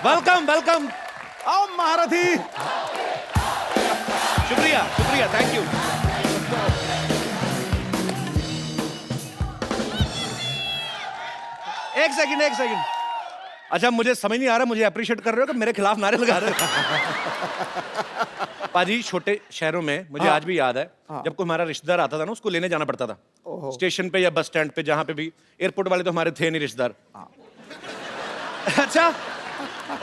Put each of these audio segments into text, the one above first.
Welcome welcome. आओ महारथी। शुक्रिया शुक्रिया, थैंक यू। एक सेकंड। अच्छा, मुझे समझ नहीं आ रहा, मुझे अप्रिशिएट कर रहे हो कि मेरे खिलाफ नारे लगा रहे हो? पाजी, छोटे शहरों में मुझे आज भी याद है, जब कोई हमारा रिश्तेदार आता था ना, उसको लेने जाना पड़ता था स्टेशन पे या बस स्टैंड पे, जहां पे भी। एयरपोर्ट वाले तो हमारे थे नहीं रिश्तेदार। अच्छा,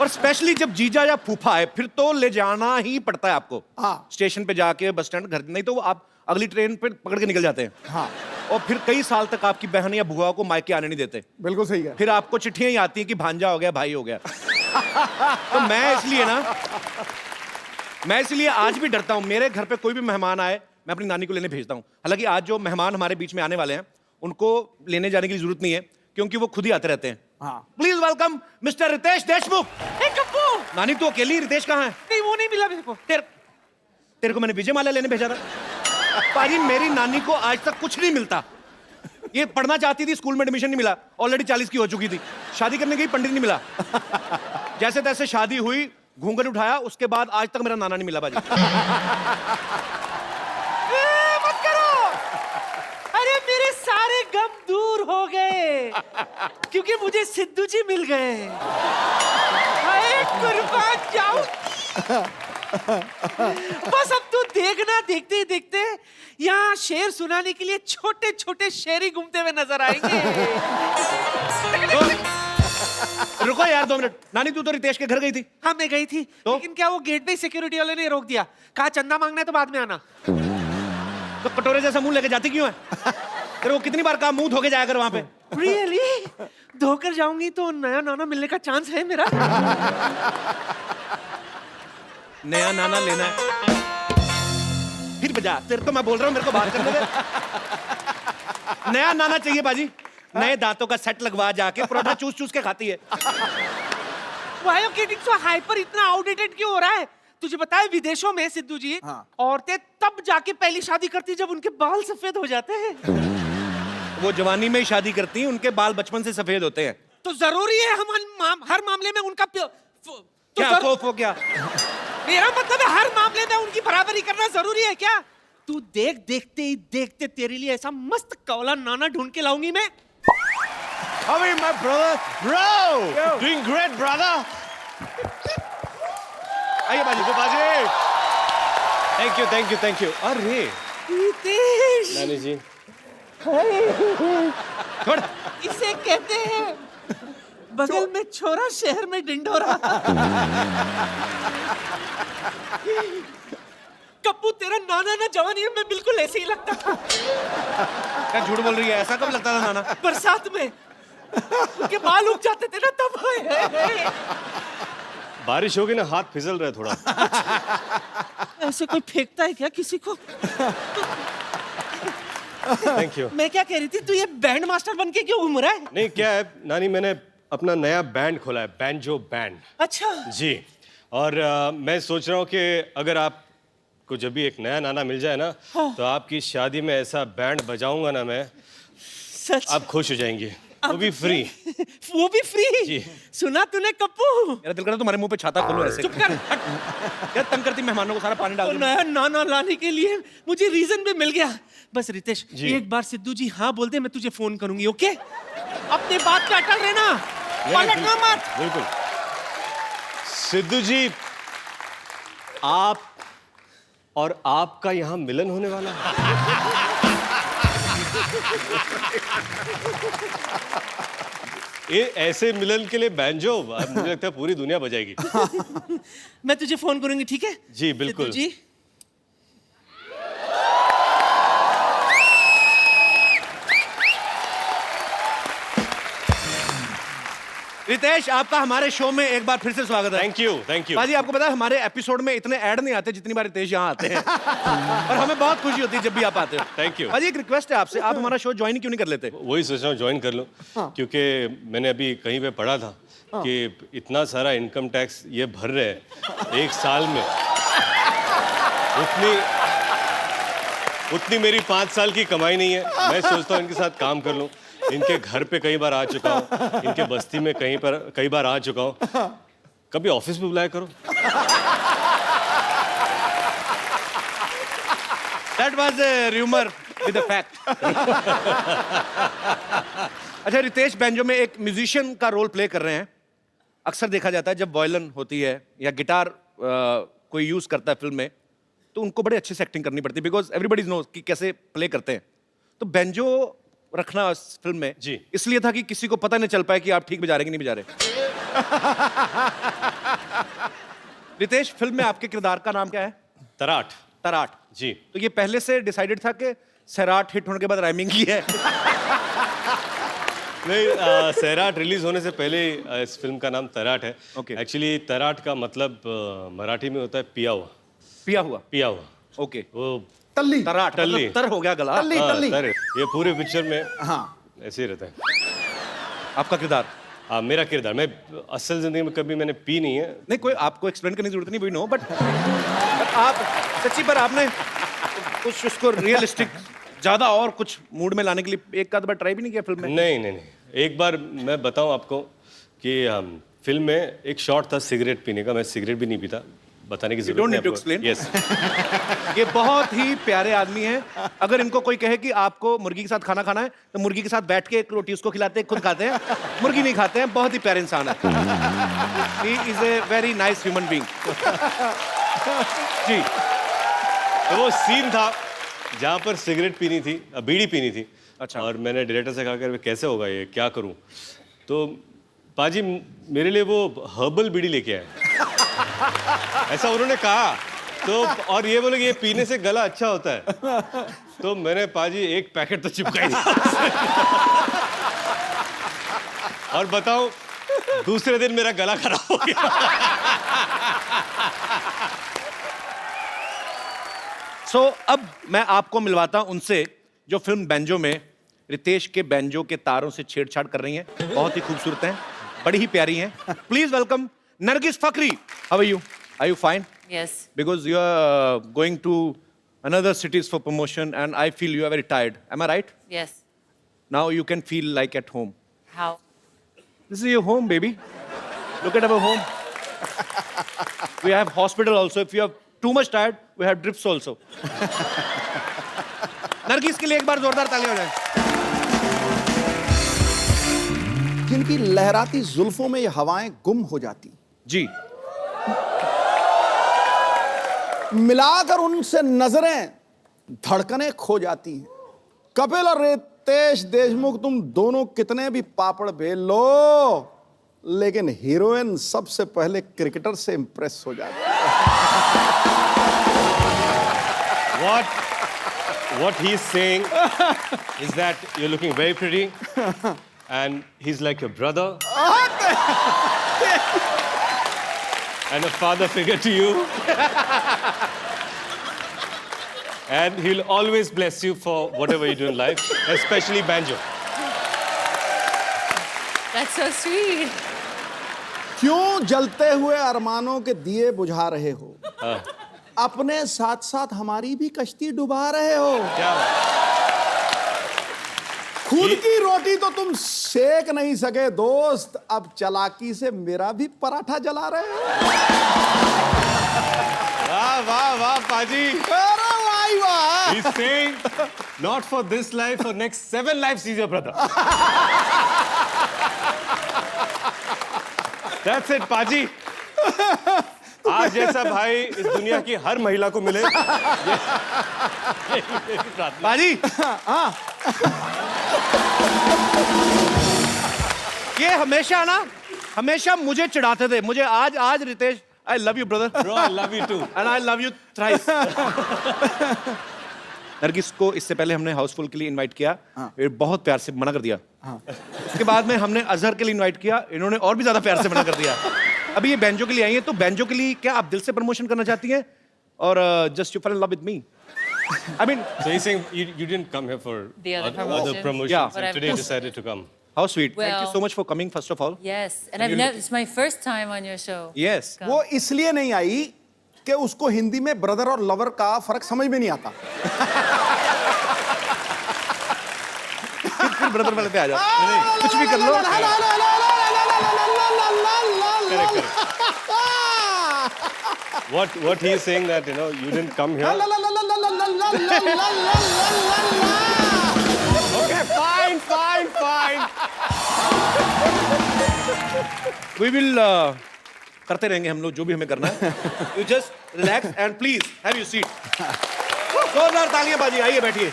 और स्पेशली जब जीजा या फूफा है, फिर तो ले जाना ही पड़ता है आपको। स्टेशन पे जाके, बस स्टैंड, घर, नहीं तो वो आप अगली ट्रेन पे पकड़ के निकल जाते हैं। और फिर कई साल तक आपकी बहन या बुआ को मायके आने नहीं देते। बिल्कुल सही है। फिर आपको चिट्ठियां ही आती हैं कि भांजा हो गया, भाई हो गया। तो मैं इसलिए आज भी डरता हूं। मेरे घर पे कोई भी मेहमान आए, मैं अपनी नानी को लेने भेजता हूं। हालांकि आज जो मेहमान हमारे बीच में आने वाले हैं, उनको लेने जाने की जरूरत नहीं है, क्योंकि वो खुद ही आते रहते हैं। Please welcome mister Ritesh Deshmukh. नानी, तू अकेली? रितेश कहाँ है? नहीं, वो नहीं मिला मेरे को। तेरे को मैंने विजय माल्या लेने भेजा था। पाजी, मेरी नानी को आज तक कुछ नहीं मिलता। ये पढ़ना चाहती थी, स्कूल में एडमिशन नहीं मिला, ऑलरेडी 40 की हो चुकी थी। शादी करने गई, पंडित नहीं मिला। जैसे तैसे शादी हुई, घूंघट उठाया, उसके बाद आज तक मेरा नाना नहीं मिला। बाजी मत करो। अरे मेरे सारे गम दूर हो गए, क्योंकि मुझे सिद्धू जी मिल गए। हाय कुर्बान जाऊं। बस अब तो देखना, देखते ही देखते यहाँ शेर सुनाने के लिए छोटे छोटे शेर ही घूमते हुए नजर आएंगे। रुको यार 2 मिनट। नानी, तू तो रितेश के घर गई थी। हाँ, मैं गई थी, तो? लेकिन क्या वो गेट पे सिक्योरिटी वाले ने रोक दिया, कहा चंदा मांगना है तो बाद में आना। तो कटोरे जैसा मुंह लेके जाती क्यों है? तेरे को कितनी बार कहा मुंह धोके जाया कर वहां पे। Really? धोकर जाऊंगी तो नया नाना मिलने का चांस है मेरा। नया नाना लेना है? फिर बजा। तेरे को मैं बोल रहा हूँ, मेरे को बात करने दे। नया नाना चाहिए बाजी। नए दांतों का सेट लगवा, जाके परोठा चूस चूस के खाती है। Why are you getting so hyper? इतना आउटडेटेड क्यों हो रहा है? तुझे पता है विदेशों में सिद्धू जी, औरतें तब जाके पहली शादी करती जब उनके बाल सफेद हो जाते हैं। वो जवानी में ही शादी करती हैं, उनके बाल बचपन से सफेद होते हैं। तो जरूरी है हम हर मामले में उनका क्या? मेरा मतलब है हर मामले में उनकी बराबरी करना जरूरी है क्या? तू देखते ही देखते तेरे लिए ऐसा मस्त कौला नाना ढूंढ के लाऊंगी मैं। How are you, my brother? Bro, doing great, brother. आइए बाजी। Thank you. अरे रितेश, नानी जी, छोड़। इसे कहते हैं बगल में छोरा, शहर में डिंडोरा। कप्पू, तेरा नाना ना जवानी में बिल्कुल ऐसे ही लगता था। क्या झूठ बोल रही है? ऐसा कब लगता था नाना? बरसात में उनके बाल उग जाते थे ना, तब। बारिश होगी ना, हाथ फिसल रहा है थोड़ा। ऐसे कोई फेंकता है क्या किसी को? Thank you. मैं क्या कह रही थी, तू ये बैंड मास्टर बन के क्यों घूम रहा है? नहीं, क्या है नानी, मैंने अपना नया बैंड खोला है, बैंजो बैंड। अच्छा जी, और मैं सोच रहा हूँ कि अगर आपको जब भी एक नया नाना मिल जाए ना, तो आपकी शादी में ऐसा बैंड बजाऊंगा ना मैं, सच? आप खुश हो जाएंगे। वो भी फ्री। वो भी फ्री? जी। सुना तूने कप्पू? मेरा दिल कर रहा तुम्हारे मुंह पे छाता खोलो ऐसे। चुप कर। क्या तंग करती मेहमानों को, सारा पानी डाल तो दो। नया नाना लाने के लिए मुझे रीजन भी मिल गया। बस रितेश, जी। एक बार सिद्धू जी हाँ बोल दे, मैं तुझे फोन करूंगी। ओके? अपनी बात पे अटल रहना, पलटना मत। बिल्कुल। सिद्धू जी, आप और आपका यहाँ मिलन होने वाला है। ये ऐसे मिलन के लिए बैंजो, मुझे लगता है पूरी दुनिया बजाएगी। मैं तुझे फोन करूंगी, ठीक है? जी बिल्कुल। सिद्धू जी, रितेश, आपका हमारे शो में एक बार फिर से स्वागत है। Thank you. बाजी, आपको पता है हमारे एपिसोड में इतने ऐड नहीं आते जितनी बार रितेश यहाँ आते हैं। और हमें बहुत खुशी होती है जब भी आप आते हो। Thank you. बाजी, एक रिक्वेस्ट है आपसे, आप हमारा शो ज्वाइन क्यों नहीं कर लेते? वही सोच रहा हूँ ज्वाइन कर लूँ, क्योंकि मैंने अभी कहीं पे पढ़ा था कि इतना सारा इनकम टैक्स ये भर रहे हैं एक साल में, उतनी मेरी 5 साल की कमाई नहीं है। मैं सोचता हूँ इनके साथ काम कर लूँ। इनके घर पे कई बार आ चुका हूँ, इनके बस्ती में कई बार आ चुका हूँ। कभी ऑफिस में बुलाया करो। That was a rumor with a fact. अच्छा, रितेश बैंजो में एक म्यूजिशियन का रोल प्ले कर रहे हैं। अक्सर देखा जाता है जब वॉयलिन होती है या गिटार कोई यूज करता है फिल्म में, तो उनको बड़े अच्छे से एक्टिंग करनी पड़ती है, बिकॉज एवरीबडी नोज कि कैसे प्ले करते हैं। तो बैंजो रखना उस फिल्म में जी। इसलिए था कि किसी को पता नहीं चल पाए कि आप ठीक बजा रहे हैं कि नहीं बजा रहे। रितेश, फिल्म में आपके किरदार का नाम क्या है? तराट। तराट। जी। तो ये पहले से डिसाइडेड था कि सैराट हिट होने के बाद राइमिंग की है? नहीं, सैराट रिलीज होने से पहले इस फिल्म का नाम तराट है। Okay. एक्चुअली तराट का मतलब मराठी में होता है पिया हुआ। पिया हुआ। पिया हुआ। ओके। वो तल्ली। तराट टल्ली। मतलब तर हो गया गला। तल्ली। हाँ, तल्ली। तर। ये पूरे पिक्चर में हाँ। ऐसे ही रहता है। आपका किरदार? मेरा किरदार, मैं असल जिंदगी में कभी मैंने पी नहीं है। नहीं, कोई आपको एक्सप्लेन करने की जरूरत नहीं, वी नो, बट आप सच्ची पर आपने कुछ उसको रियलिस्टिक ज्यादा और कुछ मूड में लाने के लिए एक आध बार ट्राई भी नहीं किया फिल्म में? नहीं नहीं नहीं, एक बार मैं बताऊं आपको कि फिल्म में एक शॉट था सिगरेट पीने का। मैं सिगरेट भी नहीं पीता, बताने की don't जरूरत need to नहीं explain. यस। ये बहुत ही प्यारे आदमी हैं। अगर इनको कोई कहे कि आपको मुर्गी के साथ खाना खाना है, तो मुर्गी के साथ बैठ के एक रोटी उसको खिलाते हैं, खुद खाते हैं। मुर्गी नहीं खाते हैं। बहुत ही प्यारे इंसान है। He is a very nice human being. जी। तो वो सीन था जहाँ पर सिगरेट पीनी थी, बीड़ी पीनी थी। अच्छा। और मैंने डायरेक्टर से कहा कि कैसे होगा ये, क्या करूं? तो पाजी मेरे लिए वो हर्बल बीड़ी लेके आए। ऐसा उन्होंने कहा। तो और ये बोले कि ये पीने से गला अच्छा होता है। तो मैंने पाजी एक पैकेट तो चिपकाई दिया। और बताओ, दूसरे दिन मेरा गला खराब हो गया। सो अब मैं आपको मिलवाता हूं उनसे जो फिल्म बैंजो में रितेश के बैंजो के तारों से छेड़छाड़ कर रही हैं। बहुत ही खूबसूरत हैं, बड़ी ही प्यारी हैं। Please welcome Nargis Fakhri. How are you? Are you fine? Yes. Because you are going to another cities for promotion and I feel you are very tired. Am I right? Yes. Now you can feel like at home. How? This is your home, baby. Look at our home. We have hospital also. If you are too much tired, we have drips also. Nargis के लिए एक बार जोरदार ताली हो जाए। जिनकी लहराती जुल्फों में ये हवाएं गुम हो जाती, जी। मिलाकर उनसे नजरें धड़कनें खो जाती हैं। कपिल और रितेश देशमुख, तुम दोनों कितने भी पापड़ बेल लो, लेकिन हीरोइन सबसे पहले क्रिकेटर से इंप्रेस हो जाती है। What he's saying is that you're looking very pretty, and he's like your brother, and a father figure to you, and he'll always bless you for whatever you do in life, especially banjo. That's so sweet. क्यों जलते हुए अरमानों के दिए बुझा रहे हो? अपने साथ साथ हमारी भी कश्ती डुबा रहे हो। क्या बात? खुद की रोटी तो तुम सेक नहीं सके दोस्त, अब चालाकी से मेरा भी पराठा जला रहे हो। वाह वाह वाह पाजी। अरे वाह वाह। He's saying, not for this life, for next 7 lives he's your brother. That's it, पाजी। आज जैसा भाई इस दुनिया की हर महिला को मिले। बाजी। ये हमेशा मुझे चिढ़ाते थे। मुझे आज Ritesh, I love you brother. Bro, I love you too. And I love you thrice. Nargis को इससे पहले हमने हाउसफुल के लिए इनवाइट किया, ये बहुत प्यार से मना कर दिया। उसके बाद में हमने अजहर के लिए इनवाइट किया, इन्होंने और भी ज्यादा प्यार से मना कर दिया। अभी ये बैंजो के लिए आई है, तो बैंजो के लिए क्या आप दिल से प्रमोशन करना चाहती हैं, और just you fall in love with me? I mean, So he's saying you didn't come here for The other other promotions. promotions, Yeah. and But I've- today you decided to come. how sweet. Thank you Well- so much for coming first of all. Yes. And I've never, it's my first time on your show. Yes. Come. वो इसलिए नहीं आई कि उसको हिंदी में brother और lover का फर्क समझ में नहीं आता। फिर ब्रदर वाले पे आ जाओ। कुछ भी कर लो। What he is saying that you didn't come here. Okay, fine. We will करते रहेंगे हम लोग जो भी हमें करना है. You just relax and please have your seat. जोरदार तालियां बाजी, आइए बैठिए.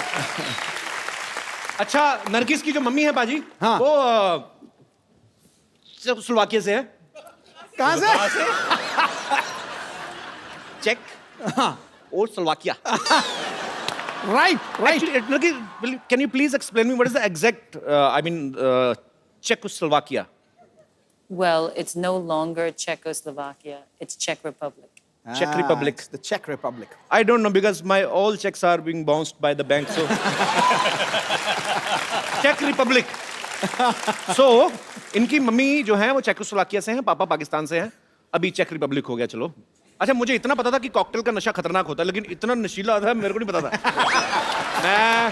अच्छा, नरगिस की जो मम्मी है बाजी, हाँ. वो स्लोवाकिया से है. कहां से? चेक और Slovakia. Right. Actually, Nurgi, can you please explain me what is the exact, Czechoslovakia? Well, it's no longer Czechoslovakia. It's Czech Republic. Czech Republic. It's the Czech Republic. I don't know because my all checks are being bounced by the bank, so. Czech Republic. So, इनकी mummy जो है वो Czechoslovakia से हैं, पापा पाकिस्तान से हैं. अभी चेक रिपब्लिक हो गया, चलो. अच्छा, मुझे इतना पता था कि कॉकटेल का नशा खतरनाक होता है, लेकिन इतना नशीला था मेरे को नहीं पता था. मैं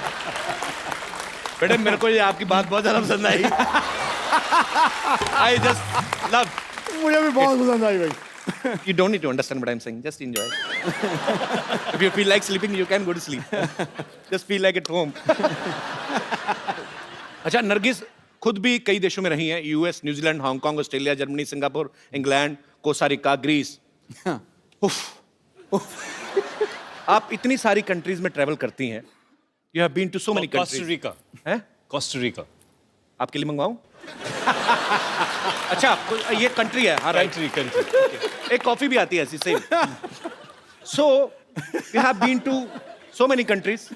बेटे, मेरे को ये आपकी बात बहुत ज्यादा पसंद आई. I just love. मुझे भी बहुत पसंद आई भाई. You don't need to understand what I'm saying. Just enjoy. If you feel like sleeping, you can go to sleep. Just feel like at home. अच्छा, नरगिस खुद भी कई देशों में रही हैं. US, New Zealand, Hong Kong, Australia, Germany, Singapore, England, Costa Rica, Greece. आप इतनी सारी कंट्रीज में ट्रैवल करती हैं. You have been to so many countries. Costa Rica. हैं? Costa Rica. आपके लिए मंगवाऊं? अच्छा, ये कंट्री है. हाँ, राइट. Country. एक कॉफी भी आती है ऐसी same. So you have been to so many countries.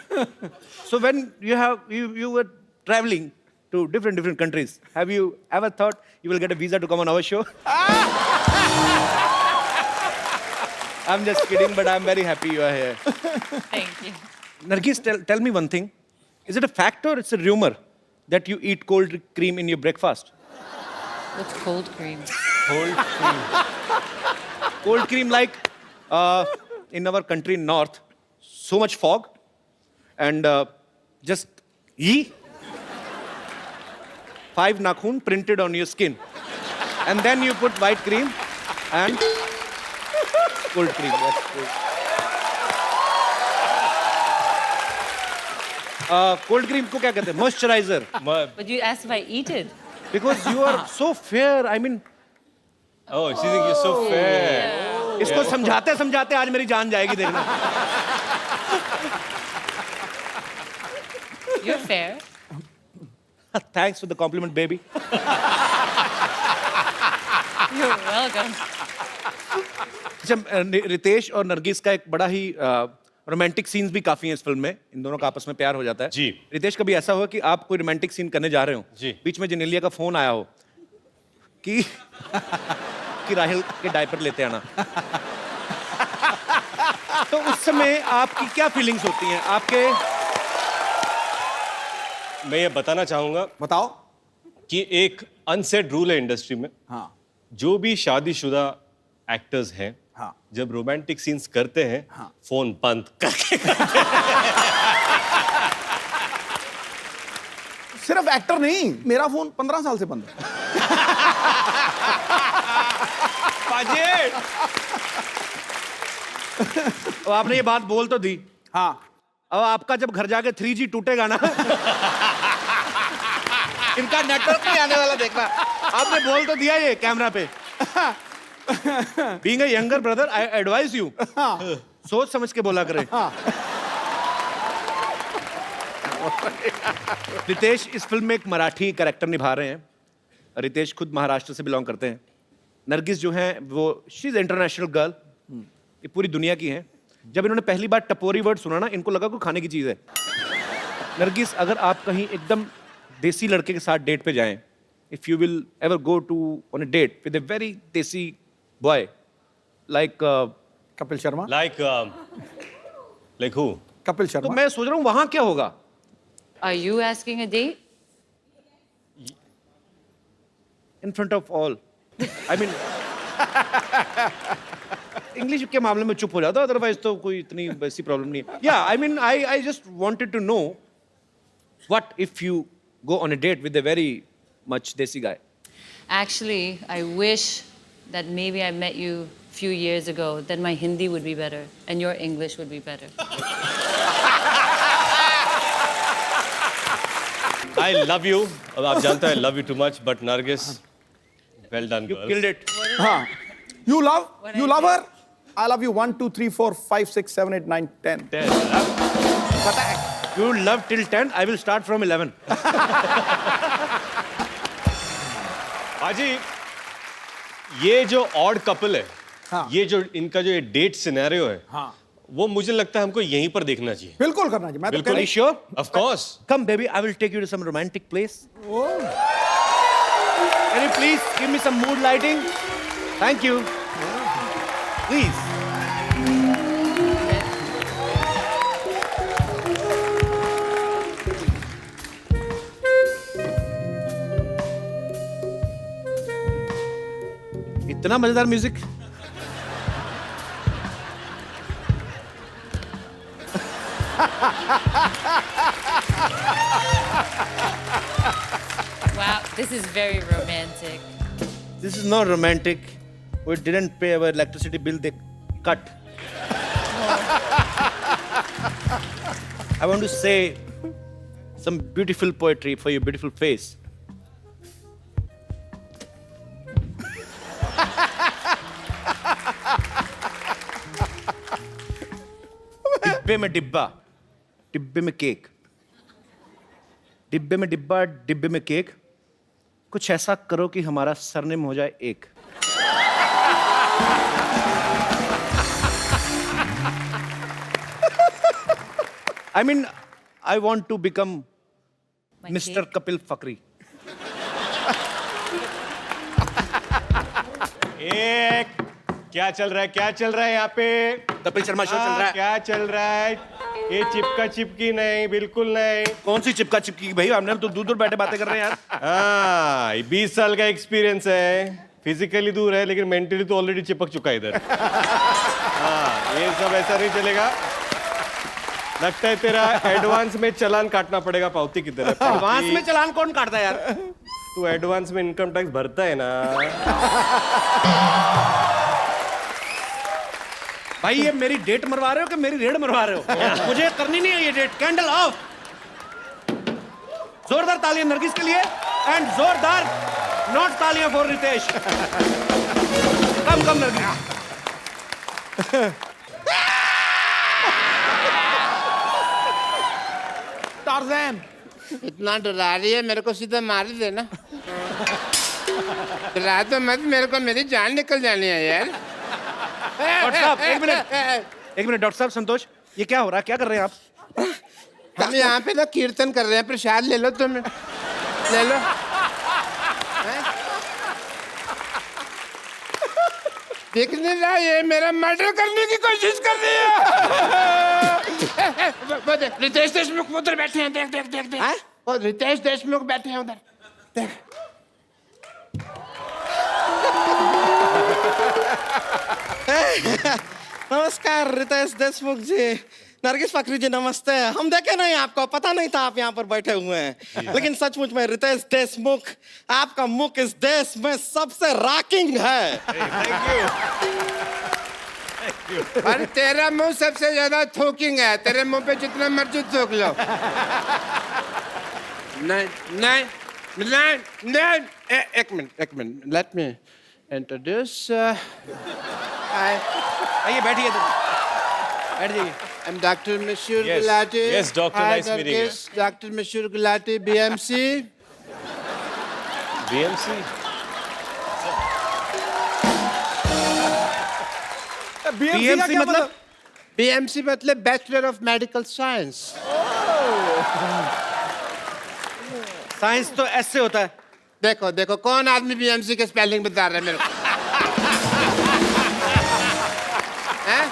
So when you were traveling to different countries, have you ever thought you will get a visa to come on our show? I'm just kidding, but I'm very happy you are here. Thank you. Nargis, tell me one thing. Is it a fact or it's a rumor that you eat cold cream in your breakfast? What's cold cream? Cold cream like in our country north, so much fog and just 5 nakhun printed on your skin. And then you put white cream and cold cream. Yes, cold cream को क्या कहते हैं? Moisturizer. But you asked if I eat it. Because you are so fair. I mean, Oh, she thinks you're so fair. इसको समझाते समझाते आज मेरी जान जाएगी देखना. You're fair. Thanks for the compliment, baby. You're welcome. अच्छा, रितेश और नरगिस का एक बड़ा ही रोमांटिक सीन्स भी काफी हैं इस फिल्म में. इन दोनों का आपस में प्यार हो जाता है. जी. रितेश, कभी ऐसा हुआ कि आप कोई रोमांटिक सीन करने जा रहे हो, जी. बीच में जेनेलिया का फोन आया हो कि राहिल के डायपर लेते आना, तो उस समय आपकी क्या फीलिंग्स होती हैं आपके? मैं ये बताना चाहूंगा बताओ. कि एक अनसेड रूल है इंडस्ट्री में. हाँ. जो भी शादीशुदा एक्टर्स हैं, हाँ. जब रोमांटिक सीन्स करते हैं, हाँ. फोन बंद करके. सिर्फ एक्टर नहीं, मेरा फोन 15 साल से बंद है. तो आपने ये बात बोल तो दी. हाँ. अब आपका जब घर जाके 3G टूटेगा ना, इनका नेटवर्क नहीं आने वाला देखना. आपने बोल तो दिया ये कैमरा पे. Being a younger brother, I advise you. सोच समझ के बोला करें. रितेश इस फिल्म में एक मराठी कैरेक्टर निभा रहे हैं. रितेश खुद महाराष्ट्र से बिलोंग करते हैं. नरगिस जो हैं वो शी इज इंटरनेशनल गर्ल, ये पूरी दुनिया की हैं. जब इन्होंने पहली बार टपोरी वर्ड सुना ना, इनको लगा कोई खाने की चीज है. नरगिस, अगर आप कहीं एकदम देसी लड़के के साथ डेट पे जाएं, if you will ever go to on a date with a very desi boy like Kapil Sharma. Like who? Kapil तो शर्मा. मैं सोच रहा हूँ वहां क्या होगा. Are you asking a date? In front of all. I mean, English के मामले में चुप हो जाता, अदरवाइज तो कोई इतनी वैसी प्रॉब्लम नहीं है. या I mean I just wanted to know what if you go on a date with a very much desi guy. Actually, I wish that maybe I met you a few years ago. Then my Hindi would be better and your English would be better. I love you. अब आप जानते हैं I love you too much, but Nargis, well done, girl. Killed it. हाँ. You love her? I love you 1, 2, 3, 4, 5, 6, 7, 8, 9, 10. You love till 10. I will start from 11. पाजी, ये जो odd couple है, हाँ. ये जो इनका जो ये डेट सिनेरियो है, हाँ. वो मुझे लगता है हमको यहीं पर देखना चाहिए. बिल्कुल करना चाहिए. मैं तो बिल्कुल. Are you sure? Of course. Come, baby. I will take you to some romantic place. Can you please give me some mood lighting? Thank you. Please. इतना मजेदार music. Wow, this is very romantic. This is not romantic. We didn't pay our electricity bill. They cut. I want to say some beautiful poetry for your beautiful face. डिब्बे में डिब्बा, डिब्बे में cake, डिब्बे में डिब्बा, डिब्बे में केक. कुछ ऐसा करो कि हमारा सरनेम हो जाए एक. I mean, I want to become My Mr. cake? Kapil Fakri. एक क्या चल रहा है? क्या चल रहा है यहाँ पे? कपिल शर्मा शो चल रहा है. क्या चल रहा है? ये चिपका चिपकी नहीं, बिल्कुल नहीं. कौन सी चिपका चिपकी भाई? हमने तो दूर दूर बैठे बातें कर रहे हैं यार. हाँ, 20 साल का एक्सपीरियंस है. फिजिकली दूर है लेकिन मेंटली तो ऑलरेडी चिपक चुका है इधर. हाँ, ये सब ऐसा नहीं चलेगा. लगता है तेरा एडवांस में चालान काटना पड़ेगा. पावती किधर है? एडवांस में चालान कौन काटता है यार? तू एडवांस में इनकम टैक्स भरता है ना. भाई ये मेरी डेट मरवा रहे हो कि मेरी रेड मरवा रहे हो? मुझे करनी नहीं है ये डेट. Candle of. जोरदार तालियां नरगिस के लिए एंड जोरदार नॉट तालियां for Ritesh. Come Nargis. Tarzan. इतना डरा रही है, मेरे को सीधा मार ही देना. डरा तो मत, मेरे को मेरी जान निकल जानी है यार. डॉक्टर साहब एक मिनट डॉक्टर साहब. संतोष, ये क्या हो रहा है? क्या कर रहे हैं आप? हम यहाँ पे ना कीर्तन कर रहे हैं. प्रसाद ले लो तुम, ले लो. देख नहीं रहा, ये मेरा मर्डर करने की कोशिश कर रही है. वो देख, रितेश देशमुख उधर बैठे हैं. देख देख देख देख. वो रितेश देशमुख बैठे हैं उधर. देख. नमस्कार रितेश देशमुख जी. नरगिस फकरी जी नमस्ते. हम देखे नहीं आपको, पता नहीं था आप यहाँ पर बैठे हुए हैं. लेकिन सचमुच में रितेश देशमुख, आपका मुख इस देश में सबसे रॉकिंग है. अरे तेरा मुंह सबसे ज्यादा थूकिंग है. तेरे मुंह पे जितना मर्जी थूक लो. नहीं नहीं नहीं नहीं. एक मिनट. Let me introduce. आइए बैठिए. बैठ जाइए. I'm Dr. Mashur Yes. Gulati. Yes, doctor, Hi, nice meeting you. Nargis. Dr. Mashur Gulati, BMC. BMC. BMC मतलब? BMC मतलब Bachelor of Medical Science. Science तो ऐसे होता है. देखो देखो कौन आदमी BMC के स्पेलिंग बता रहा है मेरे को. हैं?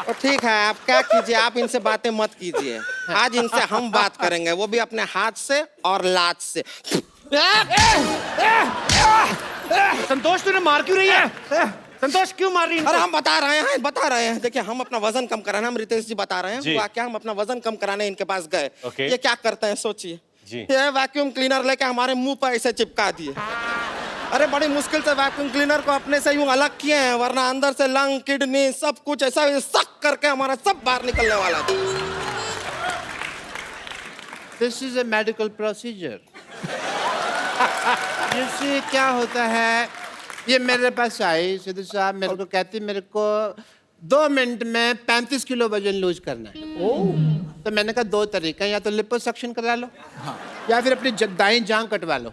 तो ठीक है, आप क्या कीजिए, आप इनसे बातें मत कीजिए. आज इनसे हम बात करेंगे, वो भी अपने हाथ से और लात से. संतोष तूने मार क्यों रही है? संतोष क्यों मार रही है अरे इनको? हम बता रहे हैं देखिए हम अपना वजन कम कराना हम रितेश जी बता रहे जी। हैं क्या हम अपना वजन कम कराने इनके पास गए ओके। ये क्या करते हैं सोचिए जी। ये वैक्यूम क्लीनर लेके हमारे मुंह पर ऐसे चिपका दिए अरे बड़ी मुश्किल से वैक्यूम क्लीनर को अपने से यूं अलग किए हैं वरना अंदर से लंग किडनी सब कुछ ऐसा सक करके हमारा सब बाहर निकलने वाला था this is a medical procedure जैसे क्या होता है ये मेरे पास आई सिद्धू साहब मेरे को कहती मेरे को 2 मिनट में 35 किलो वजन लूज करना है तो मैंने कहा 2 तरीका है या तो लिपोसक्शन करा लो या फिर अपनी दाईं जांग कटवा लो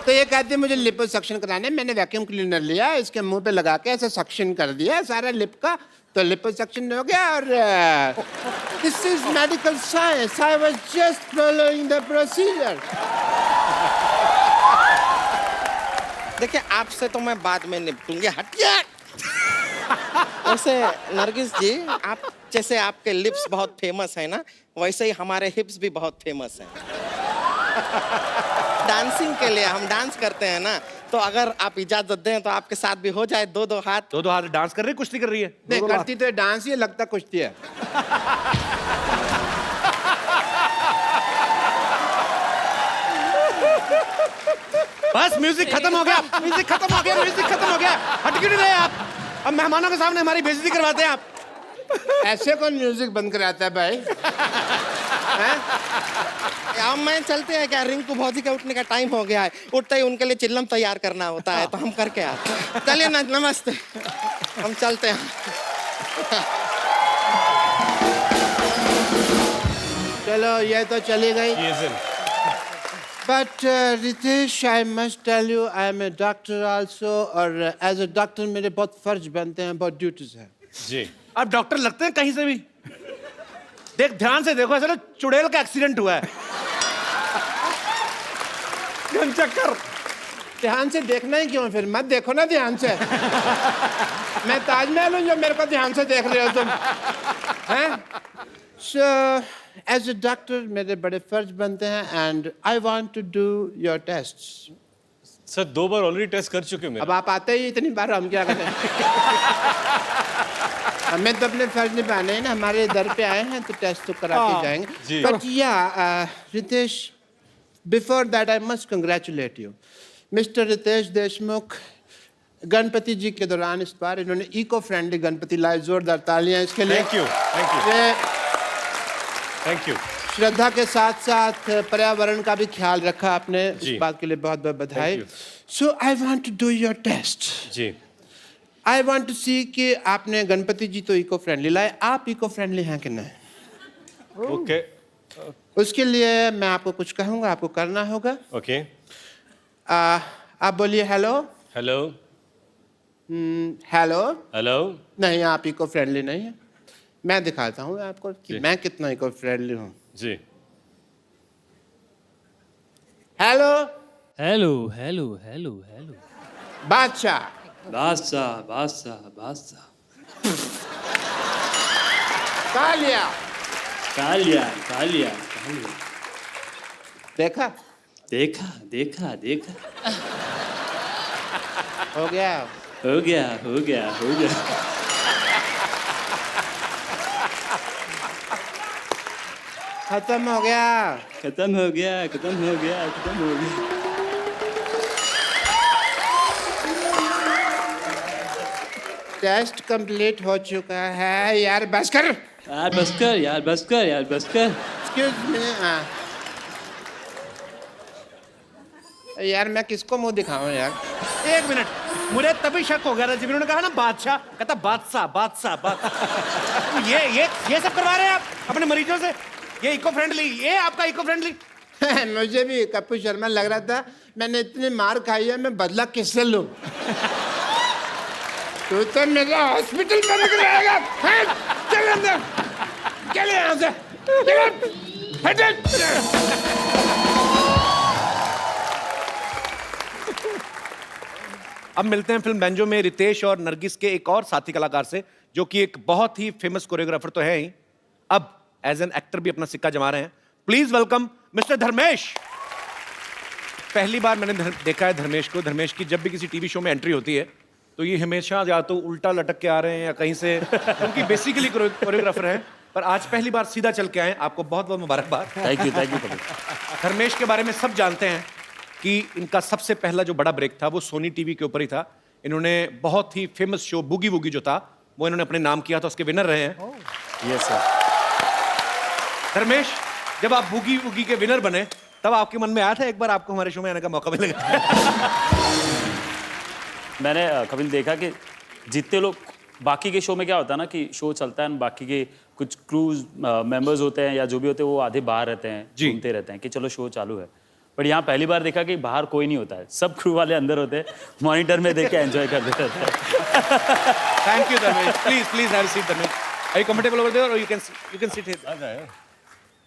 तो ये कहती है मुझे लिपोसक्शन कराना है मैंने वैक्यूम क्लीनर लिया इसके मुंह पे लगा के ऐसे सक्शन कर दिया सारा लिप का तो लिपोसक्शन हो गया और this is medical science I was just following the procedure देखिए आपसे तो मैं बाद में निपटूंगी हटिए वैसे नरगिस जी आप जैसे आपके लिप्स बहुत फेमस है ना वैसे ही हमारे हिप्स भी बहुत फेमस हैं डांसिंग के लिए हम डांस करते हैं ना तो अगर आप इजाजत दें तो आपके साथ भी हो जाए 2-2 हाथ दो हाथ डांस कर रही है, कुश्ती कर रही है। नहीं करती तो डांस ही लगता कुश्ती है बस म्यूजिक खत्म हो गया म्यूजिक खत्म हो गया म्यूजिक खत्म हो गया हट क्यों नहीं रहे आप? अब मेहमानों के सामने हमारी बेइज्जती करवाते हैं आप। ऐसे कौन म्यूजिक बंद कराता है भाई अब मैं चलते हैं क्या रिंकू भौजी के उठने का टाइम हो गया है उठते ही उनके लिए चिल्लम तैयार करना होता है तो हम करके आते हैं चलिए ना नमस्ते हम चलते हैं चलो ये तो चली गई Yes, sir. But Ritesh, I must tell you, I am a doctor also, और as a doctor मेरे बहुत फर्ज बनते हैं, बहुत ड्यूटीज हैं। जी आप डॉक्टर लगते हैं कहीं से भी। देख ध्यान से देखो ऐसा ना चुड़ैल का एक्सीडेंट हुआ है। चक्कर ध्यान से देखना ही क्यों फिर मत देखो ना ध्यान से मैं ताजमहल हूँ जो मेरे को ध्यान से देख रहे हो तुम हैं सो एज अ डॉक्टर मेरे बड़े फर्ज बनते हैं and I want to do your tests sir 2 बार ऑलरेडी टेस्ट कर चुके हैं अब मेरा आप आते ही इतनी बार हम क्या करें हमें तो अपने फर्ज निभाने हैं ना हमारे दर पे आए हैं तो टेस्ट तो करा के जी। जाएंगे बट या Ritesh before that I must congratulate you mister Ritesh Deshmukh Ganpati ji के दौरान इस बार इन्होंने इको फ्रेंडली गणपति लाए जोरदार तालियां इसके लिए थैंक यू ये थैंक यू श्रद्धा के साथ साथ पर्यावरण का भी ख्याल रखा आपने जी। इस बात के लिए बहुत बहुत बधाई Thank you. So I want to do your test जी आई वांट टू सी कि आपने गणपति जी तो इको फ्रेंडली लाए आप इको फ्रेंडली हैं कि नहीं ओके उसके लिए मैं आपको कुछ कहूंगा आपको करना होगा ओके आप बोलिए हेलो हेलो हेलो हेलो नहीं आप इको फ्रेंडली नहीं है मैं दिखाता हूँ आपको कि जी। मैं कितना इको फ्रेंडली हूँ जी hello hello hello hello hello Badshah Badshah Badshah बादशाह कालिया कालिया कालिया कालिया देखा देखा देखा देखा हो गया हो गया हो गया हो गया खत्म हो गया खत्म हो गया खत्म हो गया खत्म हो गया टेस्ट कंप्लीट हो चुका है यार बस कर यार बस कर यार बस कर यार बस कर एक्सक्यूज मी यार मैं किसको मुंह दिखाऊं यार एक मिनट मुझे तभी शक हो गया था जब इन्होंने कहा ना बादशाह कहता बादशाह बादशाह बादशाह ये सब करवा रहे हैं आप अपने मरीजों से ये इको फ्रेंडली ये आपका इको फ्रेंडली मुझे भी कपूर शर्मा लग रहा था मैंने इतनी मार खाई है मैं बदला किससे लूं तू तो मेरा हॉस्पिटल में निकल आएगा चल अंदर चल यहाँ से चल हट अब मिलते हैं फिल्म बैंजो में रितेश और नरगिस के एक और साथी कलाकार से जो कि एक बहुत ही फेमस कोरियोग्राफर तो है ही अब एज एन एक्टर भी अपना सिक्का जमा रहे हैं प्लीज वेलकम मिस्टर धर्मेश पहली बार मैंने देखा है धर्मेश को धर्मेश की जब भी किसी टीवी शो में एंट्री होती है तो ये हमेशा या तो उल्टा लटक के आ रहे हैं या कहीं से, क्योंकि बेसिकली कोरियोग्राफर हैं, पर आज पहली बार सीधा चल के आए। आपको बहुत बहुत मुबारकबाद। Thank you Kapil. धर्मेश के बारे में सब जानते हैं कि इनका सबसे पहला जो बड़ा ब्रेक था वो सोनी टीवी के ऊपर ही था। इन्होंने बहुत ही फेमस शो बूगी वूगी जो था वो इन्होंने अपने नाम किया था, उसके विनर रहे हैं। Yes sir. धर्मेश, जब आप बूगी वूगी के विनर बने तब आपके मन में आया था एक बार आपको हमारे शो में आने का मौका मिलेगा? मैंने कपिल देखा कि जितने लोग बाकी के शो में क्या होता है ना कि शो चलता है, बाकी के कुछ क्रूज मेंबर्स होते हैं या जो भी होते हैं वो आधे बाहर रहते हैं, घूमते रहते हैं कि चलो शो चालू है। बट यहाँ पहली बार देखा कि बाहर कोई नहीं होता है, सब क्रू वाले अंदर होते हैं, मॉनिटर में देख के एंजॉय करते रहते हैं। Thank you Dharmesh. Please have a seat Dharmesh. Are you comfortable over there और you can sit here?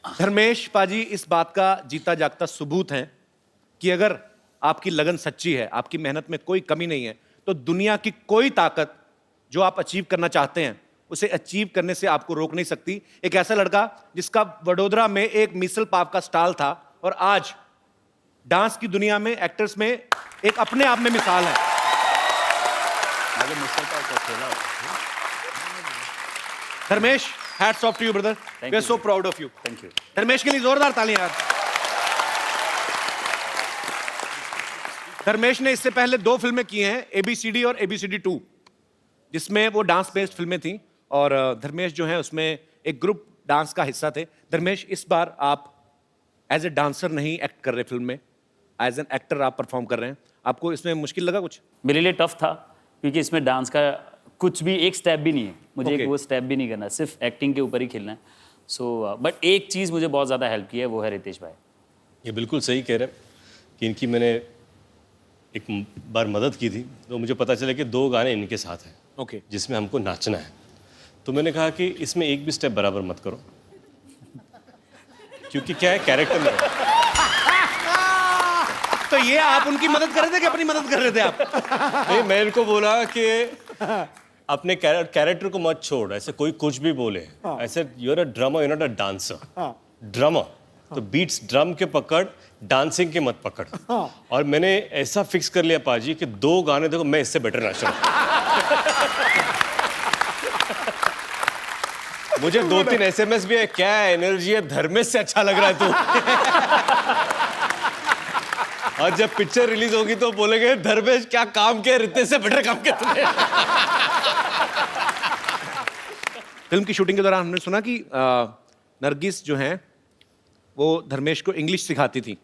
Dharmesh paaji इस बात का जीता जागता सबूत है कि अगर आपकी लगन सच्ची है, आपकी मेहनत में कोई कमी नहीं है, तो दुनिया की कोई ताकत जो आप अचीव करना चाहते हैं उसे अचीव करने से आपको रोक नहीं सकती। एक ऐसा लड़का जिसका वडोदरा में एक मिसल पाव का स्टॉल था और आज डांस की दुनिया में, एक्टर्स में एक अपने आप में मिसाल है। Dharmesh, hats off to you brother. We are so proud of you. Thank you. Dharmesh के लिए जोरदार तालियां यार। धर्मेश ने इससे पहले 2 फिल्में की हैं, ABCD और ABCD 2, जिसमें वो डांस बेस्ड फिल्में थी और धर्मेश जो है उसमें एक ग्रुप डांस का हिस्सा थे। धर्मेश, इस बार आप एज ए डांसर नहीं एक्ट कर रहे फिल्म में, एज एन एक्टर आप परफॉर्म कर रहे हैं। आपको इसमें मुश्किल लगा कुछ? मेरे लिए टफ था क्योंकि इसमें डांस का कुछ भी एक स्टेप भी नहीं है, मुझे Okay. एक वो स्टेप भी नहीं करना, सिर्फ एक्टिंग के ऊपर ही खेलना है। सो बट एक चीज़ मुझे बहुत ज़्यादा हेल्प की है, वो है रितेश भाई। ये बिल्कुल सही कह रहे हैं कि इनकी मैंने एक बार मदद की थी तो मुझे पता चला कि 2 गाने इनके साथ हैं ओके। जिसमें हमको नाचना है। तो मैंने कहा कि इसमें एक भी स्टेप बराबर मत करो, क्योंकि क्या है कैरेक्टर में। तो ये आप उनकी मदद कर रहे थे कि अपनी मदद कर रहे थे आप? नहीं, मैं इनको बोला कि अपने कैरेक्टर को मत छोड़, ऐसे कोई कुछ भी बोले, ऐसे you are a drummer, you not a dancer. Drummer तो बीट्स ड्रम के पकड़, डांसिंग के मत पकड़। और मैंने ऐसा फिक्स कर लिया पाजी कि 2 गाने देखो मैं इससे बेटर नाच रहा हूं। मुझे 2-3 SMS भी है, क्या एनर्जी है, धर्मेश से अच्छा लग रहा है तू। और जब पिक्चर रिलीज होगी तो बोलेंगे धर्मेश क्या काम किया, रितेश से बेटर काम किया तुमने। फिल्म की शूटिंग के दौरान हमने सुना कि नरगिस जो हैं वो धर्मेश को इंग्लिश सिखाती थी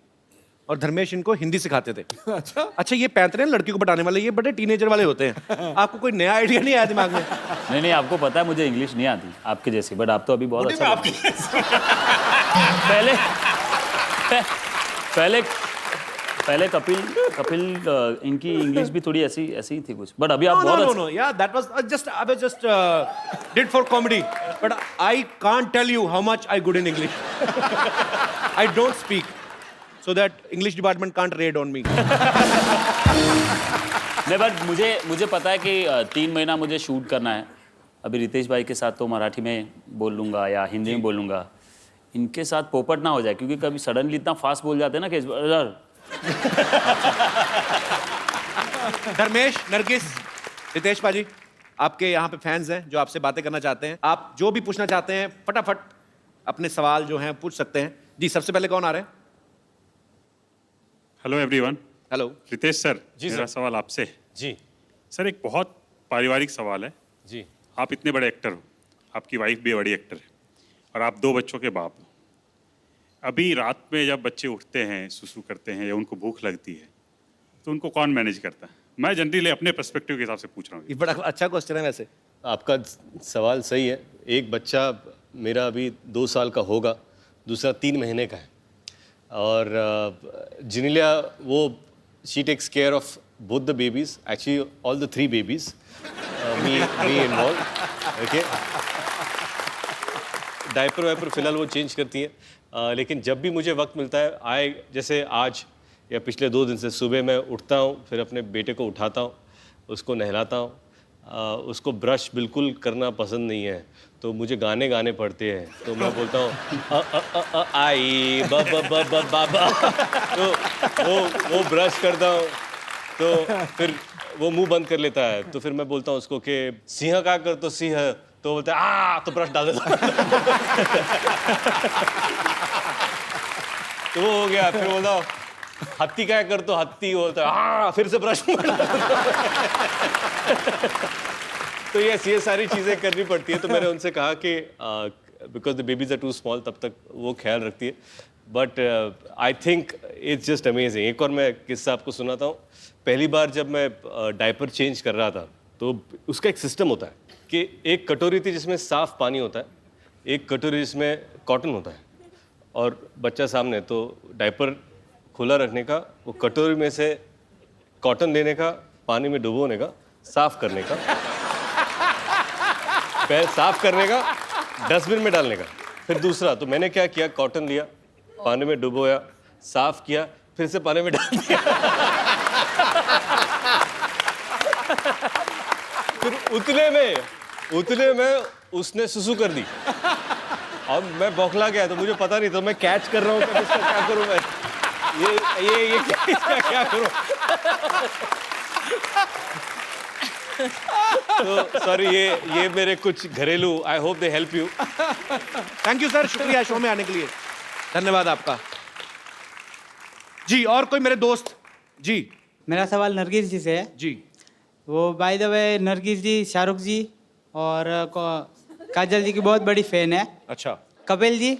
और धर्मेश इनको हिंदी सिखाते थे। अच्छा, ये पैंतरे लड़की को पटाने वाले ये बड़े टीनेजर वाले होते हैं। आपको कोई नया आइडिया नहीं आया दिमाग में? नहीं, आपको पता है मुझे इंग्लिश नहीं आती आपके जैसी, बट आप तो अभी बहुत अच्छा पहले कपिल इनकी इंग्लिश भी थोड़ी ऐसी ही थी कुछ, बट अभी आप बहुत No, yeah, that was I was just did for comedy, but I can't tell you how much I good in English. I don't speak, so that English department can't raid on me. नहीं, but मुझे पता है कि 3 महीना मुझे shoot करना है। अभी रितेश भाई के साथ तो मराठी में बोल लूँगा या हिंदी में बोल लूँगा, इनके साथ पोपट ना हो जाए क्योंकि कभी सडनली इतना फास्ट बोल जाते हैं ना कि धर्मेश, नरगिस, रितेश पाजी, आपके यहाँ पे फैंस हैं जो आपसे बातें करना चाहते हैं। आप जो भी पूछना चाहते हैं फटाफट अपने सवाल जो हैं पूछ सकते हैं। जी, सबसे पहले कौन आ रहे हैं? Hello everyone. Hello. Ritesh sir, जी मेरा सर। सवाल आपसे। जी सर, एक बहुत पारिवारिक सवाल है। जी। आप इतने बड़े एक्टर हो, आपकी वाइफ भी बड़ी एक्टर है और आप 2 बच्चों के बाप हो। अभी रात में जब बच्चे उठते हैं, सुसु करते हैं या उनको भूख लगती है तो उनको कौन मैनेज करता है? मैं जनरली अपने पर्सपेक्टिव के हिसाब से पूछ रहा हूँ। ये बड़ा अच्छा क्वेश्चन है वैसे। आपका सवाल सही है। एक बच्चा मेरा अभी 2 साल का होगा, दूसरा 3 महीने का है और जिनिलिया वो she takes care of both the babies, actually all the 3 babies, me involve. Okay, diaper wiper फिलहाल वो चेंज करती है, लेकिन जब भी मुझे वक्त मिलता है, जैसे आज या पिछले 2 दिन से सुबह मैं उठता हूँ, फिर अपने बेटे को उठाता हूँ, उसको नहलाता हूँ। उसको ब्रश बिल्कुल करना पसंद नहीं है तो मुझे गाने गाने पड़ते हैं, तो मैं बोलता हूँ आई बाबा, तो वो ब्रश करता हूँ। तो फिर वो मुंह बंद कर लेता है, तो फिर मैं बोलता हूँ उसको कि सिंह का कर तो सिंह, तो बोलता है आ, तो ब्रश डाल देता हूँ। तो वो हो गया। फिर बोलता हूँ हत्ती का कर तो हत्ती, बोलता है हाँ, फिर से ब्रश डाल देता हूँ। तो ये सारी चीज़ें करनी पड़ती है। तो मैंने उनसे कहा कि because the babies are too small, तब तक वो ख्याल रखती है। But I think it's just amazing. एक और मैं किस्सा आपको सुनाता हूँ। पहली बार जब मैं डायपर चेंज कर रहा था, तो उसका एक सिस्टम होता है कि एक कटोरी थी जिसमें साफ पानी होता है, एक कटोरी जिसमें कॉटन होता है, और बच्चा सामने, तो डायपर खुला रखने का, वो कटोरी में से कॉटन लेने का, पानी में डुबोने का, साफ करने का, पैर साफ करने का, डस्टबिन में डालने का। फिर दूसरा, तो मैंने क्या किया, कॉटन लिया, पानी में डुबोया, साफ किया, फिर से पानी में डाल दिया। फिर उतने में उसने सुसु कर दी। अब मैं बौखला गया, तो मुझे पता नहीं, तो मैं कैच कर रहा हूँ कि इसका क्या करूँ मैं, ये इसका क्या करूँ। तो सॉरी, ये मेरे कुछ घरेलू, I hope they help you. Thank you sir, शुक्रिया शो में आने के लिए, धन्यवाद आपका। जी, और कोई मेरे दोस्त? जी मेरा सवाल नरगिस जी से है। जी। वो बाय द वे नरगिस जी शाहरुख जी और काजल जी की बहुत बड़ी फैन है। अच्छा। कपिल जी,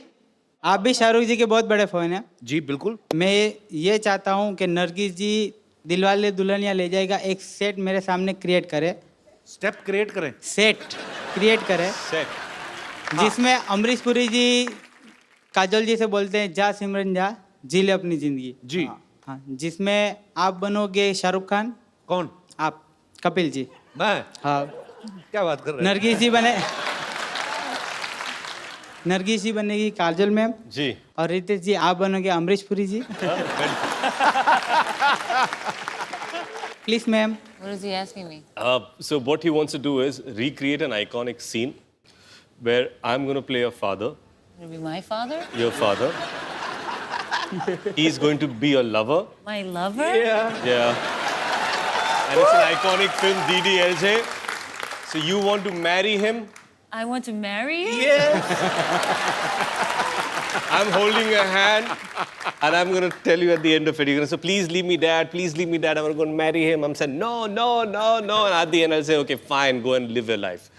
आप भी शाहरुख जी के बहुत बड़े फैन हैं। जी बिल्कुल। मैं ये चाहता हूँ कि नरगिस जी दिलवाले दुल्हनिया ले जाएगा एक सेट मेरे सामने क्रिएट करे। स्टेप क्रिएट करें? सेट क्रिएट करे, सेट, जिसमें अमरीश पुरी जी काजल जी से बोलते हैं जा सिमरन जा, जी ले अपनी जिंदगी। जी। हाँ, जिसमें आप बनोगे शाहरुख खान। कौन? आप, कपिल जी। मैं? हाँ। क्या बात कर रहे हैं? नरगिस जी बनेगी काजल मैम जी, और रितेश जी आप बनोगे Amrish Puri ji. Please ma'am. What is he asking me? so what he wants to do is recreate an iconic scene where I'm going to play your father, Will it be my father? your father. He's going to be your lover. My lover? Yeah. And it's an iconic film, DDLJ. So you want to marry him? I want to marry you? Yes. I'm holding your hand, and I'm going to tell you at the end of it, you're going to say, please leave me, Dad, please leave me, Dad, I'm going to marry him. I'm saying, no, no, no, no. And at the end, I'll say, okay, fine, go and live your life.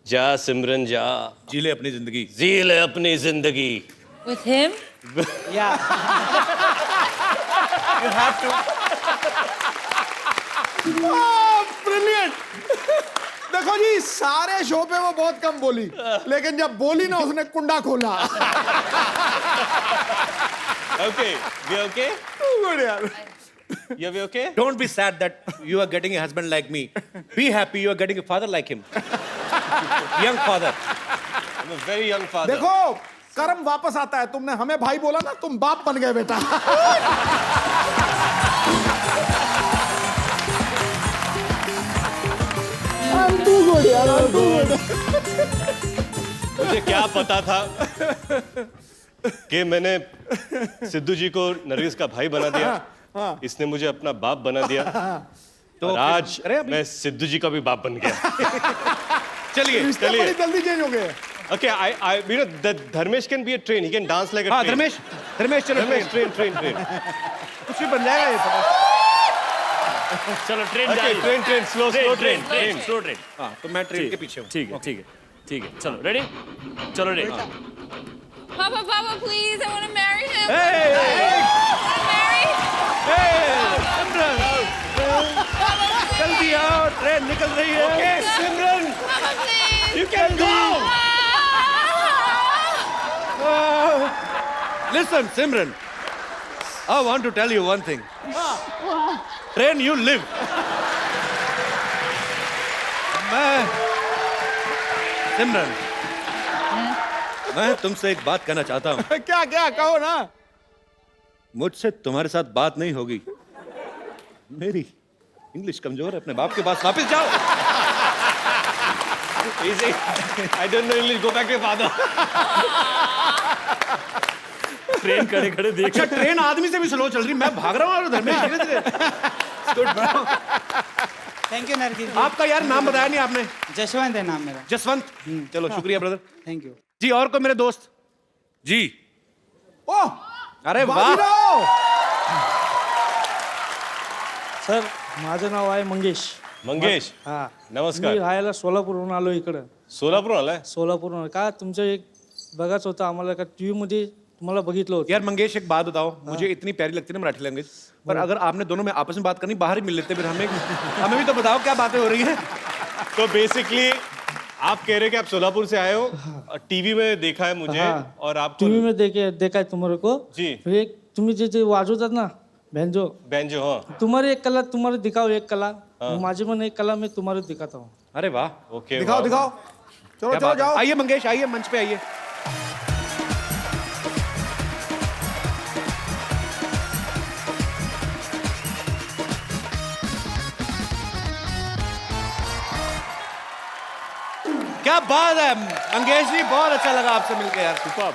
Ja, Simran, ja. जी ले अपनी जिंदगी। जी ले अपनी जिंदगी। With him? Yeah. You have to. Brilliant. देखो जी, सारे show पे वो बहुत कम बोली, लेकिन जब बोली ना उसने कुंडा खोला। Okay, we okay? गुड यार। You we okay? Don't be sad that you are getting a husband like me. Be happy you are getting a father like him. Young father. I'm a very young father. देखो, कर्म वापस आता है। तुमने हमें भाई बोला ना, तुम बाप बन गए बेटा। मुझे क्या पता था कि मैंने सिद्धू जी को नरगिस का भाई बना दिया, इसने मुझे अपना बाप बना दिया, तो आज मैं सिद्धू जी का भी बाप बन गया। चलिए रिश्ते बड़ी जल्दी चेंज हो गए। Okay, you know that Dharmesh can be a train. He can dance like a हाँ, train. धर्मेश चलो Train. कुछ भी बन जाएगा ये पता। चलो train Okay, train, slow train. Slow train. हाँ, तो मैं ट्रेन के पीछे हूँ। ठीक है चलो रेडी, चलो ready. Papa, please, I want to marry him. Hey! Marry? जल्दी आओ, ट्रेन निकल रही है। Okay, Simran, Papa, please. you can go. Listen, Simran. I want to tell you one thing. Train, you live. सिमरन, मैं तुमसे एक बात कहना चाहता हूँ। क्या क्या कहो ना। मुझसे तुम्हारे साथ बात नहीं होगी। मेरी इंग्लिश कमजोर है, अपने बाप के पास वापस जाओ। Easy. I don't know English. Go back to your father. Train खड़े देख। अच्छा, ट्रेन आदमी से भी स्लो चल रही, मैं भाग रहा हूँ और धर्मेश धीरे-धीरे। थैंक यू नरगिस जी। आपका यार नाम बताया नहीं आपने। जसवंत है नाम मेरा। जसवंत। चलो शुक्रिया ब्रदर। Thank you. जी और कोई मेरे दोस्त? जी। ओह अरे वाह। बाजीराव! सर माझं नाव आहे मंगेश. मंगेश हा मी नमस्कार. राहायला सोलापूरहून आलो इकडं. सोलापूर आलाय? सोलापूरहून का तुमचं एक बघायचं होतं आम्हाला का टीव्ही मध्ये तुम्हाला बघितलं होतं. यार मंगेश एक बात बताओ, मुझे इतनी प्यारी लगती है ना मराठी लैंग्वेज, पर अगर आपने दोनों में आपस में बात करनी बाहर ही मिल लेते फिर हमें भी तो बताओ क्या बातें हो रही हैं। तो बेसिकली आप कह रहे हैं कि आप सोलापुर से आए हो, टीवी में देखा है मुझे हाँ. और आप टीव्ही में देखा है तुम्हारे को. जी. एक तुम्ही जे वाजवतात ना बेंजो, बेंजो. हाँ तुम्हारी एक कला तुम्हारे दिखाओ एक कला. माझी पण एक कला मैं तुम्हारे दिखाता हूँ. अरे वाह, ओके. दिखाओ दिखाओ, चलो क्या चलो बात है। जाओ। आइए मंगेश, आइए मंच पे आइए। क्या बात है मंगेश जी, बहुत अच्छा लगा आपसे मिलकर यार। सुपर्ब.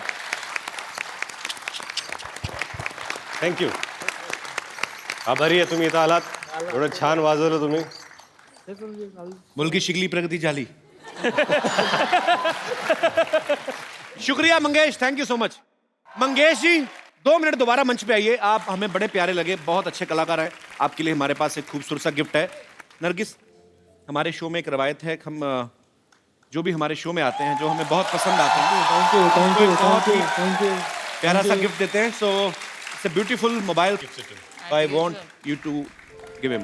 थँक्यू. आभारी आहे तुम्ही इथं आलात. एवढं छान वाजवलं तुम्ही. मुलगी शिकली प्रगति झाली। शुक्रिया Mangesh, thank you so much. Mangesh ji 2 minute दोबारा मंच पे आइए, आप हमें बड़े प्यारे लगे, बहुत अच्छे कलाकार हैं। आपके लिए हमारे पास एक खूबसूरत सा गिफ्ट है। नरगिस, हमारे शो में एक रवायत है, हम जो भी हमारे शो में आते हैं, जो हमें बहुत पसंद आते हैं, थैंक यू थैंक यू बहुत ही थैंक यू. प्यारा सा गिफ्ट देते हैं। So it's a beautiful mobile I want you to give him.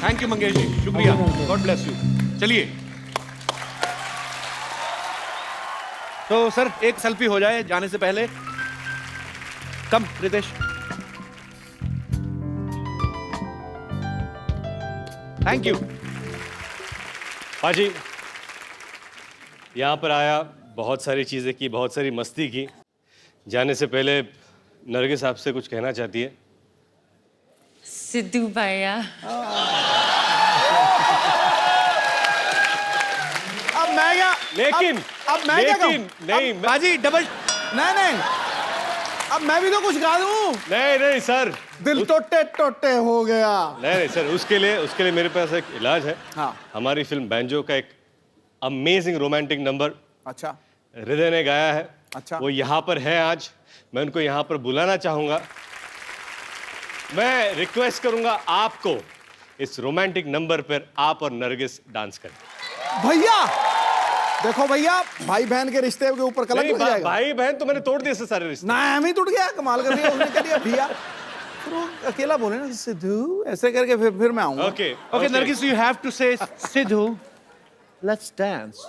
Thank you Mangesh ji, शुक्रिया, गॉड ब्लेस यू। चलिए तो सर एक सेल्फी हो जाए जाने से पहले। Come Ritesh. Thank you. Paaji यहाँ पर आया, बहुत सारी चीज़ें की, बहुत सारी मस्ती की. जाने से पहले नरगिस आपसे कुछ कहना चाहती है. सिद्धू भैया, अब मैं क्या, लेकिन अब मैं क्या कहूं? नहीं बाजी डबल। नहीं अब मैं भी तो कुछ गा दूं। नहीं सर, दिल टोटे टोटे हो गया। नहीं सर, उसके लिए मेरे पास एक इलाज है. हाँ। हमारी फिल्म बैंजो का एक अमेजिंग रोमांटिक नंबर अच्छा हृदय ने गाया है. अच्छा। वो यहाँ पर है आज. मैं उनको यहाँ पर बुलाना चाहूंगा. मैं रिक्वेस्ट करूंगा आपको इस रोमांटिक नंबर पर आप और नरगिस डांस करें. भैया, देखो भैया, भाई बहन के रिश्ते के ऊपर कलंक नहीं, लग जाएगा। भाई बहन तो मैंने तोड़ दिए से सारे रिश्ते. ना हम ही टूट गया, कमाल कर रही है, उसने क्या दिया भैया। फिर वो अकेला बोले ना सिद्धू ऐसे करके, फिर मैं आऊंगा। Okay okay Nargis, you have to say Sidhu let's dance.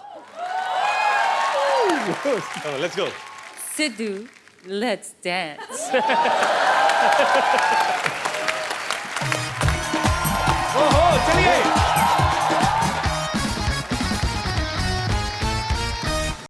Let's go. Sidhu, let's dance.